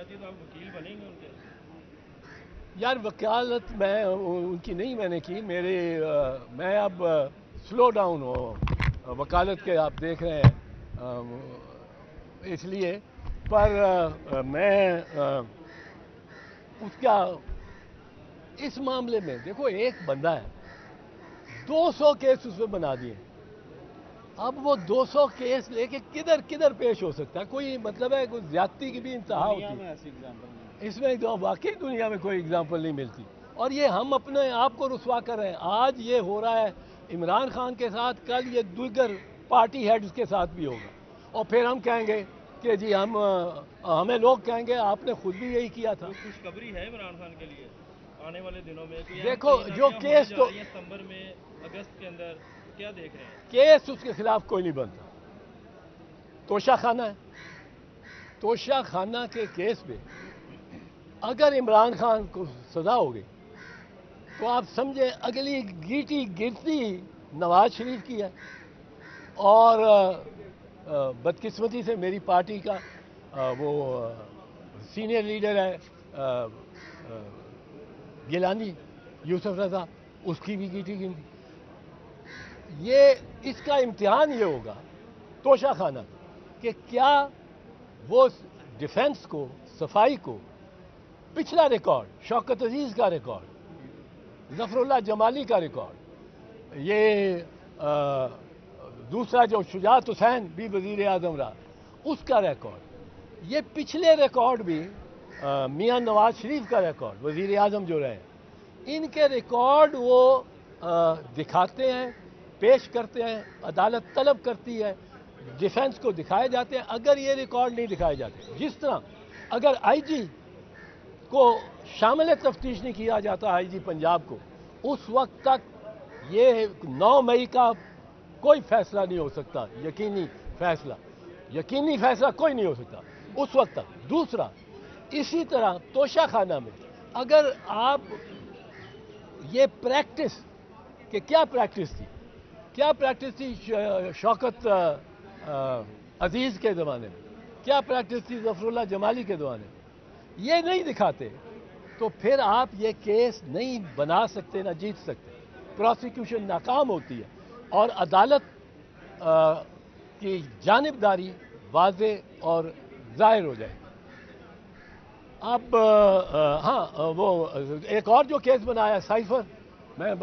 جاتی ہے تو آپ وکیل بنیں گے ان کے؟ یار وکالت میں ان کی نہیں میں نے کی، میں اب سلو ڈاؤن ہوں وکالت کے، آپ دیکھ رہے ہیں اس لیے، پر میں اس کا اس معاملے میں دیکھو، ایک بندہ ہے 200 کیس اس میں بنا دیے، اب وہ 200 کیس لے کے کدھر کدھر پیش ہو سکتا ہے؟ کوئی مطلب ہے، کوئی زیادتی کی بھی انتہا ہوتی دنیا ہے میں ایسی اگزامپل نہیں اس میں، تو واقعی دنیا میں کوئی اگزامپل نہیں ملتی، اور یہ ہم اپنے آپ کو رسوا کر رہے ہیں۔ آج یہ ہو رہا ہے عمران خان کے ساتھ، کل یہ دیگر پارٹی ہیڈز کے ساتھ بھی ہوگا، اور پھر ہم کہیں گے کہ جی ہمیں لوگ کہیں گے آپ نے خود بھی یہی کیا تھا۔ کوئی خوشخبری ہے عمران خان کے لیے آنے والے دنوں میں؟ کوئی اہم دیکھو جو تعیناتیاں ہونے کیس جا تو رہی ہیں ستمبر میں، اگست کے اندر، تو کیا دیکھ رہے ہیں؟ کیس اس کے خلاف کوئی نہیں بنتا، توشہ خانہ ہے، توشہ خانہ کے کیس میں اگر عمران خان کو سزا ہوگی تو آپ سمجھیں اگلی گیٹی گرتی نواز شریف کی ہے، اور بدقسمتی سے میری پارٹی کا وہ سینئر لیڈر ہے گیلانی یوسف رضا، اس کی بھی گیٹی گرتی۔ یہ اس کا امتحان یہ ہوگا توشہ خانہ کہ کیا وہ ڈیفنس کو، صفائی کو، پچھلا ریکارڈ، شوکت عزیز کا ریکارڈ، ظفر اللہ جمالی کا ریکارڈ، یہ دوسرا جو شجاعت حسین بھی وزیر اعظم رہا، اس کا ریکارڈ، یہ پچھلے ریکارڈ بھی میاں نواز شریف کا ریکارڈ، وزیر اعظم جو رہے، ان کے ریکارڈ وہ دکھاتے ہیں، پیش کرتے ہیں، عدالت طلب کرتی ہے، ڈیفنس کو دکھائے جاتے ہیں۔ اگر یہ ریکارڈ نہیں دکھائے جاتے، جس طرح اگر آئی جی کو شامل تفتیش نہیں کیا جاتا، آئی جی پنجاب کو، اس وقت تک یہ 9 مئی کا کوئی فیصلہ نہیں ہو سکتا، یقینی فیصلہ کوئی نہیں ہو سکتا اس وقت تک۔ دوسرا، اسی طرح توشہ خانہ میں اگر آپ یہ پریکٹس، کہ کیا پریکٹس تھی شوکت عزیز کے زمانے میں، کیا پریکٹس تھی ظفر اللہ جمالی کے زمانے میں، یہ نہیں دکھاتے تو پھر آپ یہ کیس نہیں بنا سکتے، نہ جیت سکتے، پروسیکیوشن ناکام ہوتی ہے، اور عدالت کی جانبداری واضح اور ظاہر ہو جائے گی۔ اب ہاں، وہ ایک اور جو کیس بنایا سائفر، میں